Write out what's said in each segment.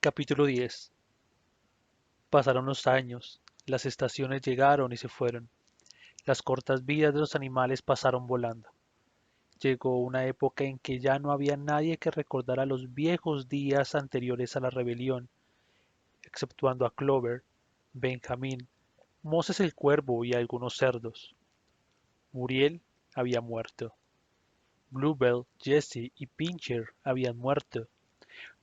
Capítulo 10. Pasaron los años, las estaciones llegaron y se fueron. Las cortas vidas de los animales pasaron volando. Llegó una época en que ya no había nadie que recordara los viejos días anteriores a la rebelión, exceptuando a Clover, Benjamín, Moses el cuervo y algunos cerdos. Muriel había muerto. Bluebell, Jessie y Pincher habían muerto.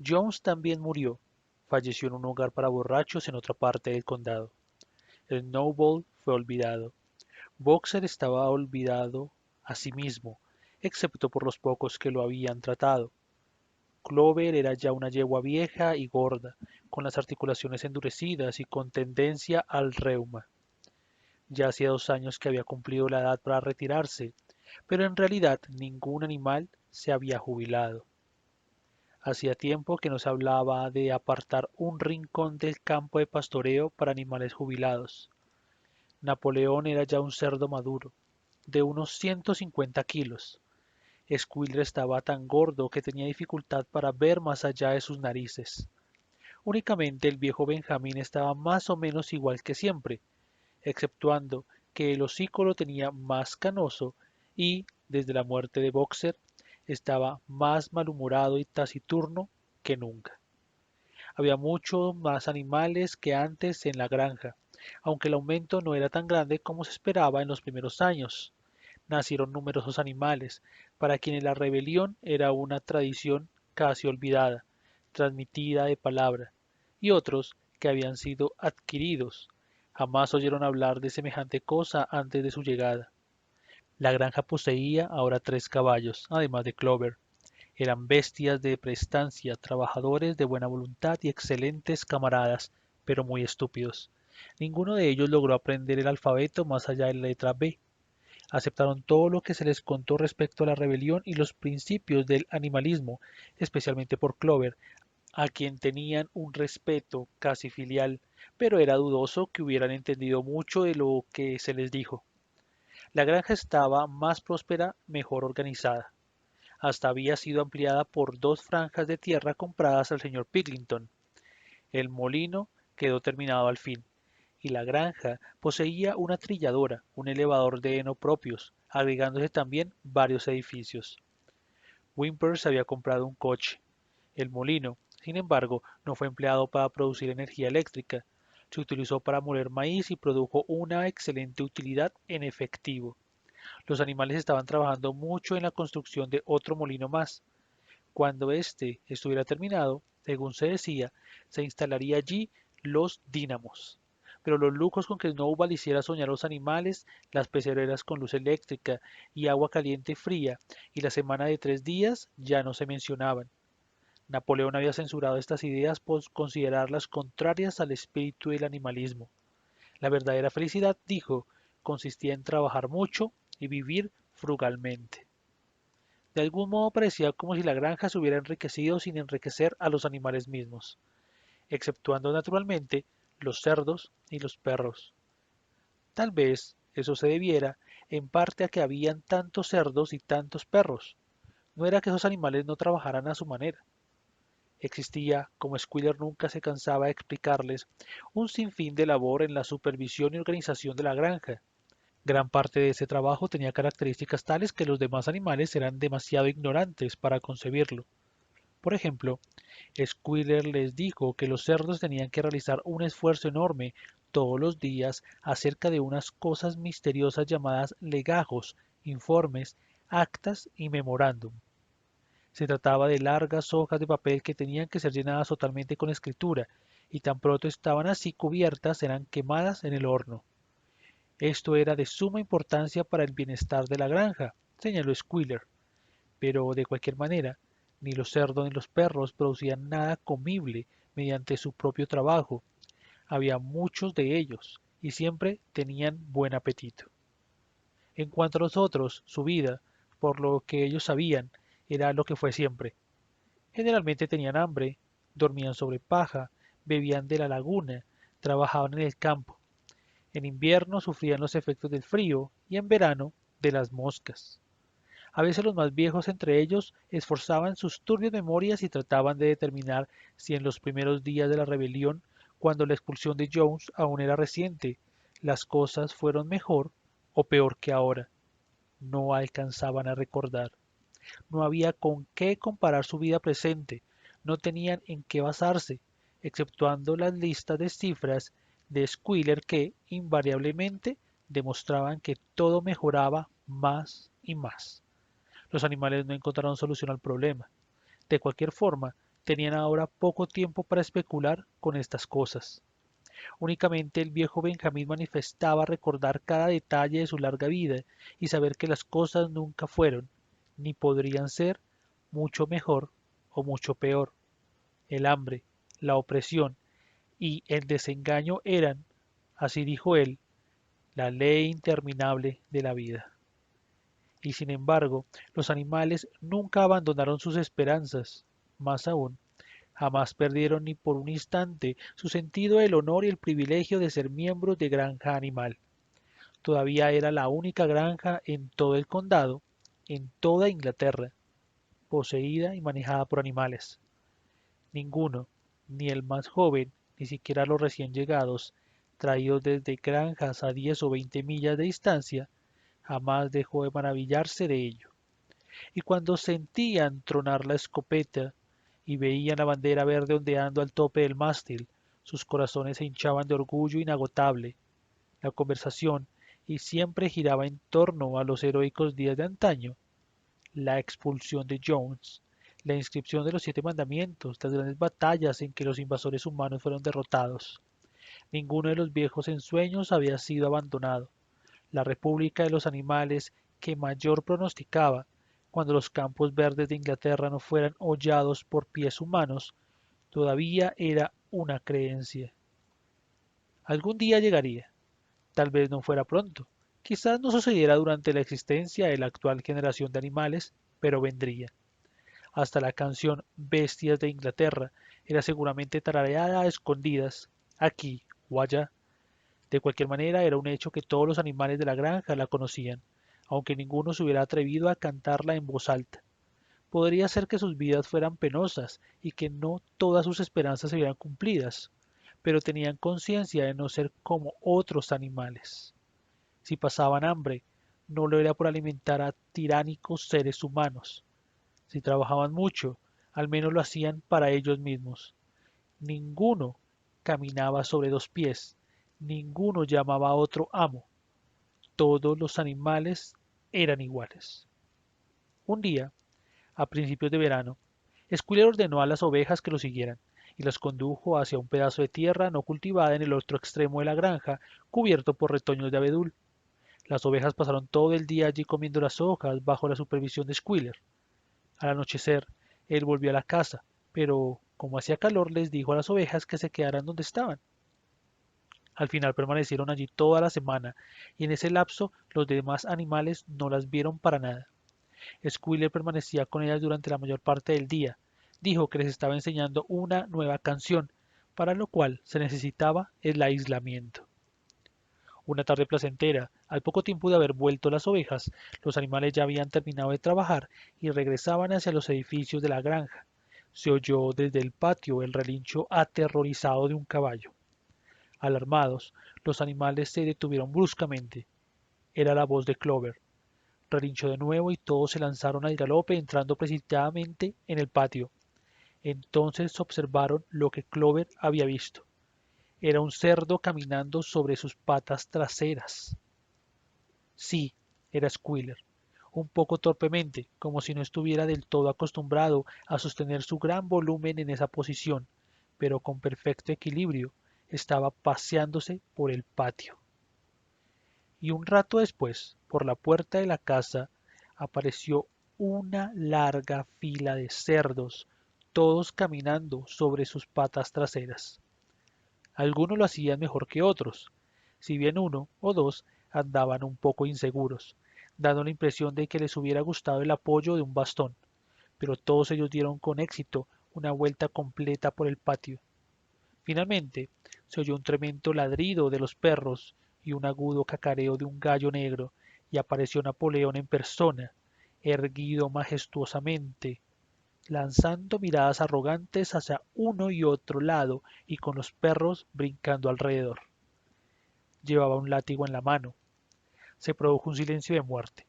Jones también murió. Falleció en un hogar para borrachos en otra parte del condado. El Snowball fue olvidado. Boxer estaba olvidado a sí mismo, excepto por los pocos que lo habían tratado. Clover era ya una yegua vieja y gorda, con las articulaciones endurecidas y con tendencia al reuma. Ya hacía 2 años que había cumplido la edad para retirarse, pero en realidad ningún animal se había jubilado. Hacía tiempo que no se hablaba de apartar un rincón del campo de pastoreo para animales jubilados. Napoleón era ya un cerdo maduro, de unos 150 kilos. Squealer estaba tan gordo que tenía dificultad para ver más allá de sus narices. Únicamente el viejo Benjamín estaba más o menos igual que siempre, exceptuando que el hocico lo tenía más canoso y, desde la muerte de Boxer, estaba más malhumorado y taciturno que nunca. Había muchos más animales que antes en la granja, aunque el aumento no era tan grande como se esperaba en los primeros años. Nacieron numerosos animales, para quienes la rebelión era una tradición casi olvidada, transmitida de palabra, y otros que habían sido adquiridos. Jamás oyeron hablar de semejante cosa antes de su llegada. La granja poseía ahora 3 caballos, además de Clover. Eran bestias de prestancia, trabajadores de buena voluntad y excelentes camaradas, pero muy estúpidos. Ninguno de ellos logró aprender el alfabeto más allá de la letra B. Aceptaron todo lo que se les contó respecto a la rebelión y los principios del animalismo, especialmente por Clover, a quien tenían un respeto casi filial, pero era dudoso que hubieran entendido mucho de lo que se les dijo. La granja estaba más próspera, mejor organizada. Hasta había sido ampliada por 2 franjas de tierra compradas al señor Piglington. El molino quedó terminado al fin, y la granja poseía una trilladora, un elevador de heno propios, agregándose también varios edificios. Wimper había comprado un coche. El molino, sin embargo, no fue empleado para producir energía eléctrica. Se utilizó para moler maíz y produjo una excelente utilidad en efectivo. Los animales estaban trabajando mucho en la construcción de otro molino más. Cuando éste estuviera terminado, según se decía, se instalaría allí los dínamos. Pero los lujos con que Snowball hiciera soñar a los animales, las pecereras con luz eléctrica y agua caliente y fría, y la semana de 3 días ya no se mencionaban. Napoleón había censurado estas ideas por considerarlas contrarias al espíritu del animalismo. La verdadera felicidad, dijo, consistía en trabajar mucho y vivir frugalmente. De algún modo parecía como si la granja se hubiera enriquecido sin enriquecer a los animales mismos, exceptuando naturalmente los cerdos y los perros. Tal vez eso se debiera en parte a que habían tantos cerdos y tantos perros. No era que esos animales no trabajaran a su manera. Existía, como Squealer nunca se cansaba de explicarles, un sinfín de labor en la supervisión y organización de la granja. Gran parte de ese trabajo tenía características tales que los demás animales eran demasiado ignorantes para concebirlo. Por ejemplo, Squealer les dijo que los cerdos tenían que realizar un esfuerzo enorme todos los días acerca de unas cosas misteriosas llamadas legajos, informes, actas y memorándum. Se trataba de largas hojas de papel que tenían que ser llenadas totalmente con escritura, y tan pronto estaban así cubiertas eran quemadas en el horno. Esto era de suma importancia para el bienestar de la granja, señaló Squealer, pero de cualquier manera, ni los cerdos ni los perros producían nada comible mediante su propio trabajo. Había muchos de ellos, y siempre tenían buen apetito. En cuanto a los otros, su vida, por lo que ellos sabían, era lo que fue siempre. Generalmente tenían hambre, dormían sobre paja, bebían de la laguna, trabajaban en el campo. En invierno sufrían los efectos del frío y en verano de las moscas. A veces los más viejos entre ellos esforzaban sus turbias memorias y trataban de determinar si en los primeros días de la rebelión, cuando la expulsión de Jones aún era reciente, las cosas fueron mejor o peor que ahora. No alcanzaban a recordar. No había con qué comparar su vida presente, no tenían en qué basarse, exceptuando las listas de cifras de Squealer que, invariablemente, demostraban que todo mejoraba más y más. Los animales no encontraron solución al problema. De cualquier forma, tenían ahora poco tiempo para especular con estas cosas. Únicamente el viejo Benjamín manifestaba recordar cada detalle de su larga vida y saber que las cosas nunca fueron, ni podrían ser, mucho mejor o mucho peor. El hambre, la opresión y el desengaño eran, así dijo él, la ley interminable de la vida. Y sin embargo, los animales nunca abandonaron sus esperanzas. Más aún, jamás perdieron ni por un instante su sentido del honor y el privilegio de ser miembros de granja animal. Todavía era la única granja en todo el condado, en toda Inglaterra, poseída y manejada por animales. Ninguno, ni el más joven, ni siquiera los recién llegados, traídos desde granjas a 10 o 20 millas de distancia, jamás dejó de maravillarse de ello. Y cuando sentían tronar la escopeta y veían la bandera verde ondeando al tope del mástil, sus corazones se hinchaban de orgullo inagotable. La conversación y siempre giraba en torno a los heroicos días de antaño, la expulsión de Jones, la inscripción de los 7 mandamientos, las grandes batallas en que los invasores humanos fueron derrotados. Ninguno de los viejos ensueños había sido abandonado. La república de los animales que mayor pronosticaba, cuando los campos verdes de Inglaterra no fueran hollados por pies humanos, todavía era una creencia. Algún día llegaría, tal vez no fuera pronto, quizás no sucediera durante la existencia de la actual generación de animales, pero vendría. Hasta la canción Bestias de Inglaterra era seguramente tarareada a escondidas, aquí o allá. De cualquier manera, era un hecho que todos los animales de la granja la conocían, aunque ninguno se hubiera atrevido a cantarla en voz alta. Podría ser que sus vidas fueran penosas y que no todas sus esperanzas se vieran cumplidas, pero tenían conciencia de no ser como otros animales. Si pasaban hambre, no lo era por alimentar a tiránicos seres humanos. Si trabajaban mucho, al menos lo hacían para ellos mismos. Ninguno caminaba sobre 2 pies, ninguno llamaba a otro amo. Todos los animales eran iguales. Un día, a principios de verano, Squealer ordenó a las ovejas que lo siguieran y las condujo hacia un pedazo de tierra no cultivada en el otro extremo de la granja, cubierto por retoños de abedul. Las ovejas pasaron todo el día allí comiendo las hojas bajo la supervisión de Squealer. Al anochecer, él volvió a la casa, pero como hacía calor les dijo a las ovejas que se quedaran donde estaban. Al final permanecieron allí toda la semana, y en ese lapso los demás animales no las vieron para nada. Squealer permanecía con ellas durante la mayor parte del día. Dijo que les estaba enseñando una nueva canción, para lo cual se necesitaba el aislamiento. Una tarde placentera, al poco tiempo de haber vuelto las ovejas, los animales ya habían terminado de trabajar y regresaban hacia los edificios de la granja. Se oyó desde el patio el relincho aterrorizado de un caballo. Alarmados, los animales se detuvieron bruscamente. Era la voz de Clover. Relinchó de nuevo y todos se lanzaron al galope entrando precipitadamente en el patio. Entonces observaron lo que Clover había visto. Era un cerdo caminando sobre sus patas traseras. Sí, era Squealer, un poco torpemente, como si no estuviera del todo acostumbrado a sostener su gran volumen en esa posición, pero con perfecto equilibrio, estaba paseándose por el patio. Y un rato después, por la puerta de la casa, apareció una larga fila de cerdos, todos caminando sobre sus patas traseras. Algunos lo hacían mejor que otros, si bien uno o dos andaban un poco inseguros, dando la impresión de que les hubiera gustado el apoyo de un bastón, pero todos ellos dieron con éxito una vuelta completa por el patio. Finalmente, se oyó un tremendo ladrido de los perros y un agudo cacareo de un gallo negro, y apareció Napoleón en persona, erguido majestuosamente, lanzando miradas arrogantes hacia uno y otro lado y con los perros brincando alrededor. Llevaba un látigo en la mano. Se produjo un silencio de muerte.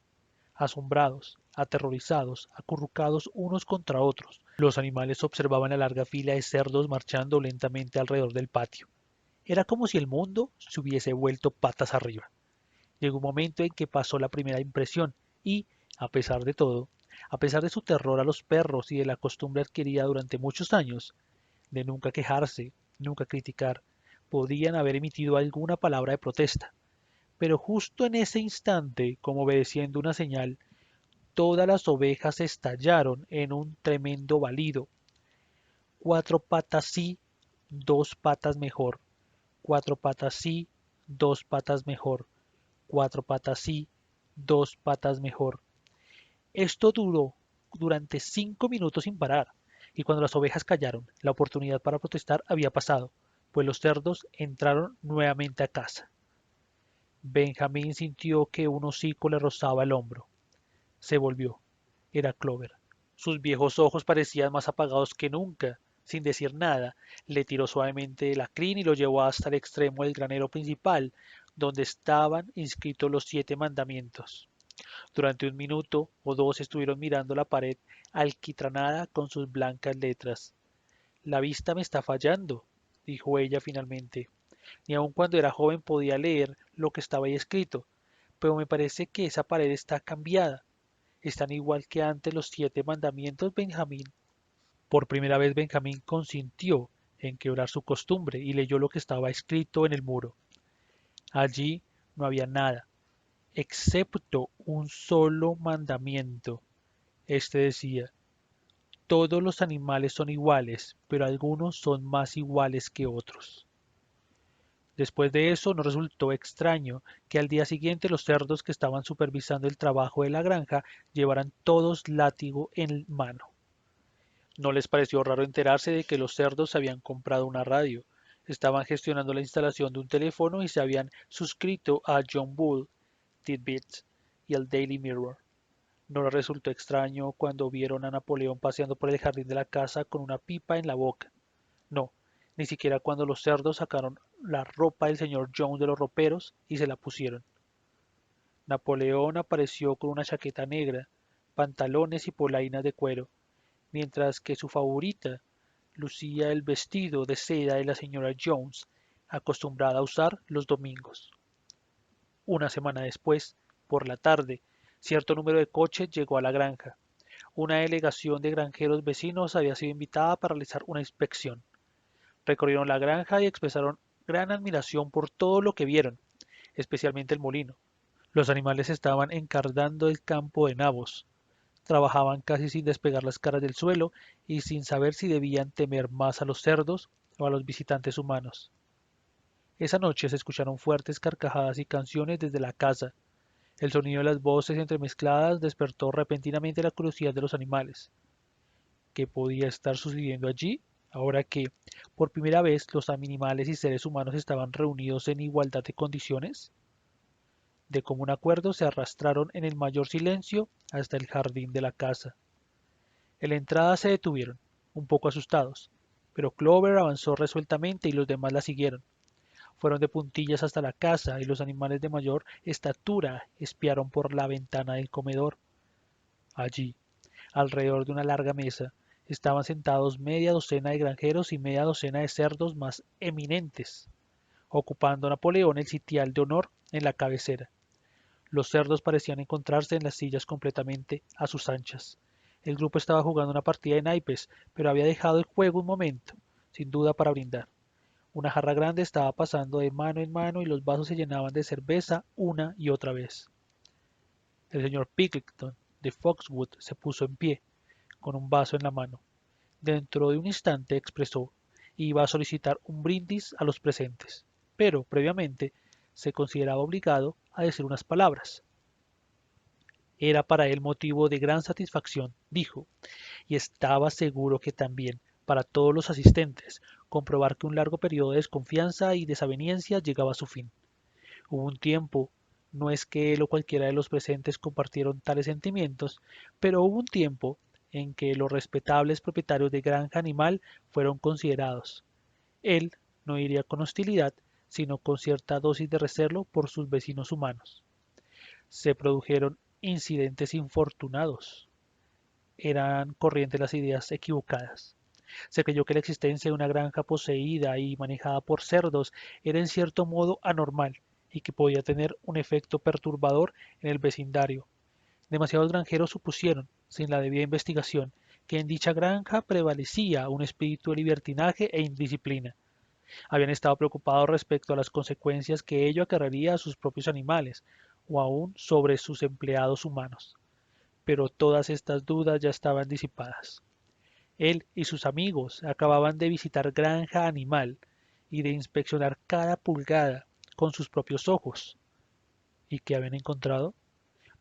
Asombrados, aterrorizados, acurrucados unos contra otros, los animales observaban la larga fila de cerdos marchando lentamente alrededor del patio. Era como si el mundo se hubiese vuelto patas arriba. Llegó un momento en que pasó la primera impresión y, a pesar de todo, a pesar de su terror a los perros y de la costumbre adquirida durante muchos años, de nunca quejarse, nunca criticar, podían haber emitido alguna palabra de protesta. Pero justo en ese instante, como obedeciendo una señal, todas las ovejas estallaron en un tremendo balido. Cuatro patas sí, dos patas mejor. Cuatro patas sí, dos patas mejor. Cuatro patas sí, dos patas mejor. Esto duró durante 5 minutos sin parar, y cuando las ovejas callaron, la oportunidad para protestar había pasado, pues los cerdos entraron nuevamente a casa. Benjamín sintió que un hocico le rozaba el hombro. Se volvió. Era Clover. Sus viejos ojos parecían más apagados que nunca. Sin decir nada, le tiró suavemente la crin y lo llevó hasta el extremo del granero principal, donde estaban inscritos los 7 mandamientos. Durante un minuto o dos estuvieron mirando la pared alquitranada con sus blancas letras. La vista me está fallando, dijo ella finalmente. Ni aun cuando era joven podía leer lo que estaba ahí escrito, pero me parece que esa pared está cambiada. Están igual que antes los 7 mandamientos, Benjamín. Por primera vez Benjamín consintió en quebrar su costumbre y leyó lo que estaba escrito en el muro. Allí no había nada, excepto un solo mandamiento. Este decía: todos los animales son iguales, pero algunos son más iguales que otros. Después de eso, no resultó extraño que al día siguiente los cerdos que estaban supervisando el trabajo de la granja llevaran todos látigo en mano. No les pareció raro enterarse de que los cerdos habían comprado una radio, estaban gestionando la instalación de un teléfono y se habían suscrito a John Bull, Tidbits y al Daily Mirror. No les resultó extraño cuando vieron a Napoleón paseando por el jardín de la casa con una pipa en la boca. No, ni siquiera cuando los cerdos sacaron la ropa del señor Jones de los roperos y se la pusieron. Napoleón apareció con una chaqueta negra, pantalones y polainas de cuero, mientras que su favorita lucía el vestido de seda de la señora Jones, acostumbrada a usar los domingos. Una semana después, por la tarde, cierto número de coches llegó a la granja. Una delegación de granjeros vecinos había sido invitada para realizar una inspección. Recorrieron la granja y expresaron gran admiración por todo lo que vieron, especialmente el molino. Los animales estaban encardando el campo de nabos. Trabajaban casi sin despegar las caras del suelo y sin saber si debían temer más a los cerdos o a los visitantes humanos. Esa noche se escucharon fuertes carcajadas y canciones desde la casa. El sonido de las voces entremezcladas despertó repentinamente la curiosidad de los animales. ¿Qué podía estar sucediendo allí, ahora que, por primera vez, los animales y seres humanos estaban reunidos en igualdad de condiciones? De común acuerdo se arrastraron en el mayor silencio hasta el jardín de la casa. En la entrada se detuvieron, un poco asustados, pero Clover avanzó resueltamente y los demás la siguieron. Fueron de puntillas hasta la casa y los animales de mayor estatura espiaron por la ventana del comedor. Allí, alrededor de una larga mesa, estaban sentados media docena de granjeros y media docena de cerdos más eminentes, ocupando Napoleón el sitial de honor en la cabecera. Los cerdos parecían encontrarse en las sillas completamente a sus anchas. El grupo estaba jugando una partida de naipes, pero había dejado el juego un momento, sin duda para brindar. Una jarra grande estaba pasando de mano en mano y los vasos se llenaban de cerveza una y otra vez. El señor Pilkington de Foxwood se puso en pie, con un vaso en la mano. Dentro de un instante expresó: iba a solicitar un brindis a los presentes, pero previamente se consideraba obligado a decir unas palabras. Era para él motivo de gran satisfacción, dijo, y estaba seguro que también para todos los asistentes, comprobar que un largo periodo de desconfianza y desaveniencia llegaba a su fin. Hubo un tiempo No es que él o cualquiera de los presentes compartieron tales sentimientos, pero hubo un tiempo en que los respetables propietarios de granja animal fueron considerados. Él no iría con hostilidad, sino con cierta dosis de recelo por sus vecinos humanos. Se produjeron incidentes infortunados. Eran corrientes las ideas equivocadas. Se creyó que la existencia de una granja poseída y manejada por cerdos era en cierto modo anormal y que podía tener un efecto perturbador en el vecindario. Demasiados granjeros supusieron, sin la debida investigación, que en dicha granja prevalecía un espíritu de libertinaje e indisciplina. Habían estado preocupados respecto a las consecuencias que ello acarrearía a sus propios animales, o aún sobre sus empleados humanos. Pero todas estas dudas ya estaban disipadas. Él y sus amigos acababan de visitar Granja Animal y de inspeccionar cada pulgada con sus propios ojos. ¿Y qué habían encontrado?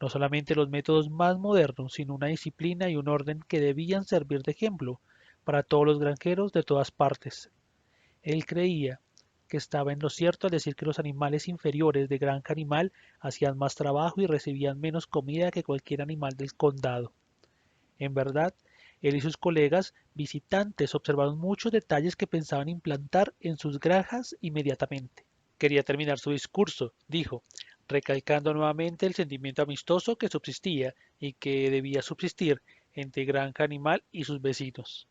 No solamente los métodos más modernos, sino una disciplina y un orden que debían servir de ejemplo para todos los granjeros de todas partes. Él creía que estaba en lo cierto al decir que los animales inferiores de granja animal hacían más trabajo y recibían menos comida que cualquier animal del condado. En verdad, él y sus colegas visitantes observaron muchos detalles que pensaban implantar en sus granjas inmediatamente. Quería terminar su discurso, dijo, recalcando nuevamente el sentimiento amistoso que subsistía y que debía subsistir entre granja animal y sus vecinos.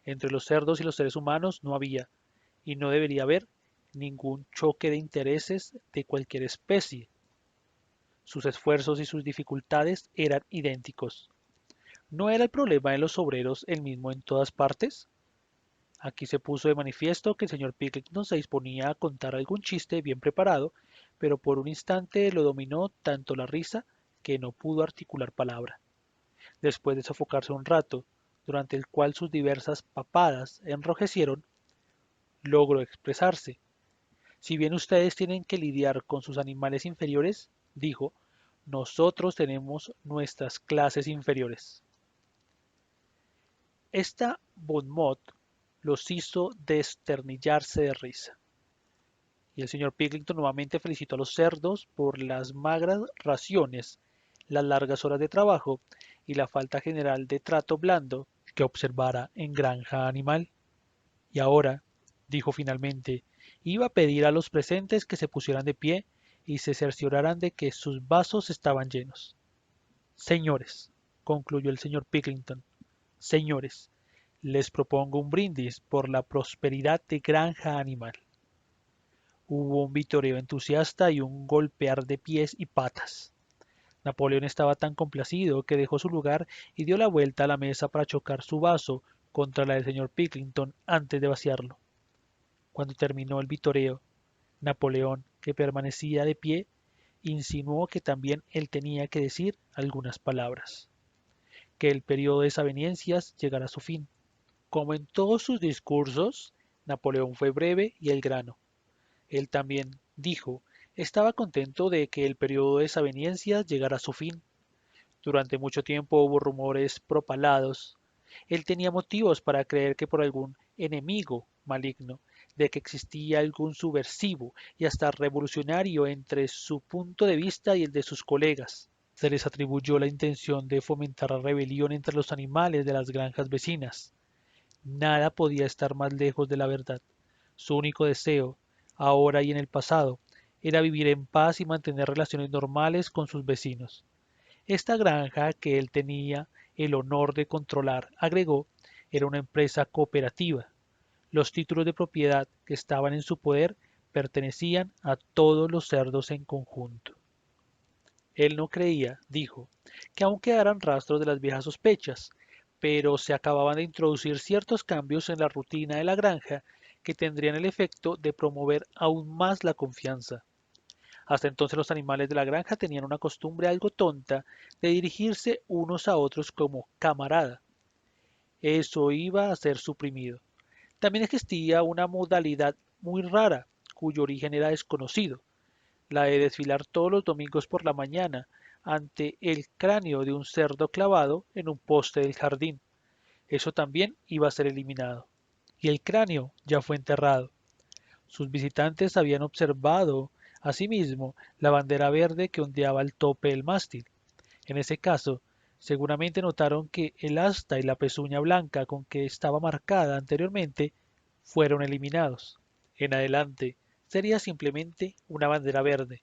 Entre los cerdos y los seres humanos no había, y no debería haber, ningún choque de intereses de cualquier especie. Sus esfuerzos y sus dificultades eran idénticos. ¿No era el problema de los obreros el mismo en todas partes? Aquí se puso de manifiesto que el señor Pilkington se disponía a contar algún chiste bien preparado, pero por un instante lo dominó tanto la risa que no pudo articular palabra. Después de sofocarse un rato, durante el cual sus diversas papadas enrojecieron, logró expresarse. Si bien ustedes tienen que lidiar con sus animales inferiores, dijo, nosotros tenemos nuestras clases inferiores. Esta bon mot los hizo desternillarse de risa, y el señor Pilkington nuevamente felicitó a los cerdos por las magras raciones, las largas horas de trabajo y la falta general de trato blando que observara en granja animal. Y ahora, dijo finalmente, iba a pedir a los presentes que se pusieran de pie y se cercioraran de que sus vasos estaban llenos. Señores, concluyó el señor Pilkington, señores, les propongo un brindis por la prosperidad de Granja Animal. Hubo un vitoreo entusiasta y un golpear de pies y patas. Napoleón estaba tan complacido que dejó su lugar y dio la vuelta a la mesa para chocar su vaso contra la del señor Pilkington antes de vaciarlo. Cuando terminó el vitoreo, Napoleón, que permanecía de pie, insinuó que también él tenía que decir algunas palabras, que el periodo de desavenencias llegara a su fin. Como en todos sus discursos, Napoleón fue breve y al grano. Él también dijo, estaba contento de que el periodo de desavenencias llegara a su fin. Durante mucho tiempo hubo rumores propalados. Él tenía motivos para creer que por algún enemigo maligno, de que existía algún subversivo y hasta revolucionario entre su punto de vista y el de sus colegas. Se les atribuyó la intención de fomentar la rebelión entre los animales de las granjas vecinas. Nada podía estar más lejos de la verdad. Su único deseo, ahora y en el pasado, era vivir en paz y mantener relaciones normales con sus vecinos. Esta granja que él tenía el honor de controlar, agregó, era una empresa cooperativa. Los títulos de propiedad que estaban en su poder pertenecían a todos los cerdos en conjunto. Él no creía, dijo, que aún quedaran rastros de las viejas sospechas, pero se acababan de introducir ciertos cambios en la rutina de la granja que tendrían el efecto de promover aún más la confianza. Hasta entonces los animales de la granja tenían una costumbre algo tonta de dirigirse unos a otros como camarada. Eso iba a ser suprimido. También existía una modalidad muy rara, cuyo origen era desconocido, la de desfilar todos los domingos por la mañana ante el cráneo de un cerdo clavado en un poste del jardín. Eso también iba a ser eliminado. Y el cráneo ya fue enterrado. Sus visitantes habían observado Asimismo, la bandera verde que ondeaba al tope del mástil. En ese caso, seguramente notaron que el asta y la pezuña blanca con que estaba marcada anteriormente fueron eliminados. En adelante, sería simplemente una bandera verde.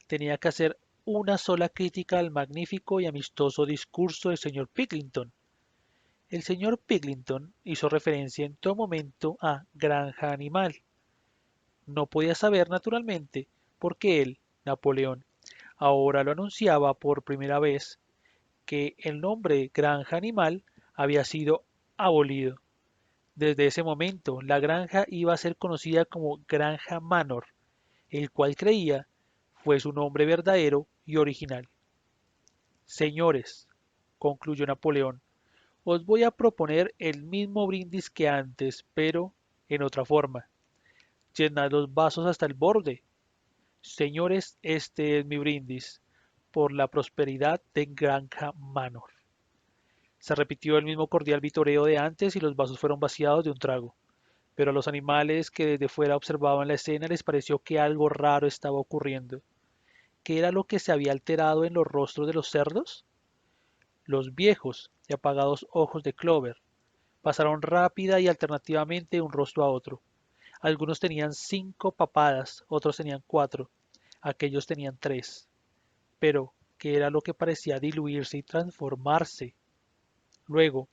Tenía que hacer una sola crítica al magnífico y amistoso discurso del señor Picklington. El señor Picklington hizo referencia en todo momento a granja animal. No podía saber, naturalmente, por qué él, Napoleón, ahora lo anunciaba por primera vez, que el nombre granja animal había sido abolido. Desde ese momento, la granja iba a ser conocida como Granja Manor, el cual creía fue su nombre verdadero y original. Señores, concluyó Napoleón, os voy a proponer el mismo brindis que antes, pero en otra forma. Llenad los vasos hasta el borde. Señores, este es mi brindis por la prosperidad de Granja Manor. Se repitió el mismo cordial vitoreo de antes y los vasos fueron vaciados de un trago. Pero a los animales que desde fuera observaban la escena les pareció que algo raro estaba ocurriendo. ¿Qué era lo que se había alterado en los rostros de los cerdos? Los viejos y apagados ojos de Clover pasaron rápida y alternativamente de un rostro a otro. Algunos tenían 5 papadas, otros tenían 4, aquellos tenían 3. Pero, ¿qué era lo que parecía diluirse y transformarse? Luego,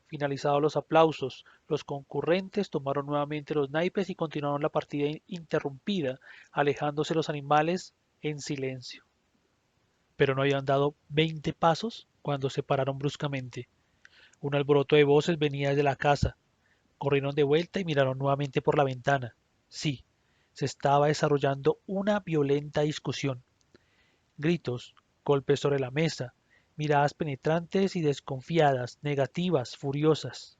finalizados los aplausos, los concurrentes tomaron nuevamente los naipes y continuaron la partida interrumpida, alejándose los animales en silencio. Pero no habían dado 20 pasos cuando se pararon bruscamente. Un alboroto de voces venía desde la casa. Corrieron de vuelta y miraron nuevamente por la ventana. Sí, se estaba desarrollando una violenta discusión. Gritos, golpes sobre la mesa, miradas penetrantes y desconfiadas, negativas, furiosas.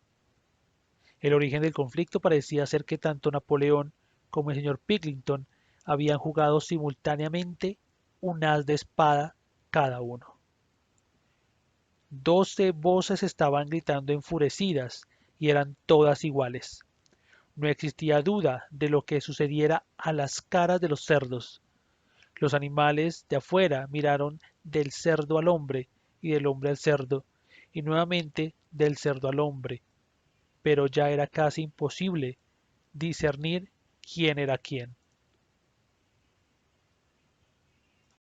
El origen del conflicto parecía ser que tanto Napoleón como el señor Picklington habían jugado simultáneamente un as de espada cada uno. 12 voces estaban gritando enfurecidas y eran todas iguales. No existía duda de lo que sucediera a las caras de los cerdos. Los animales de afuera miraron del cerdo al hombre y del hombre al cerdo, y nuevamente del cerdo al hombre, pero ya era casi imposible discernir quién era quién.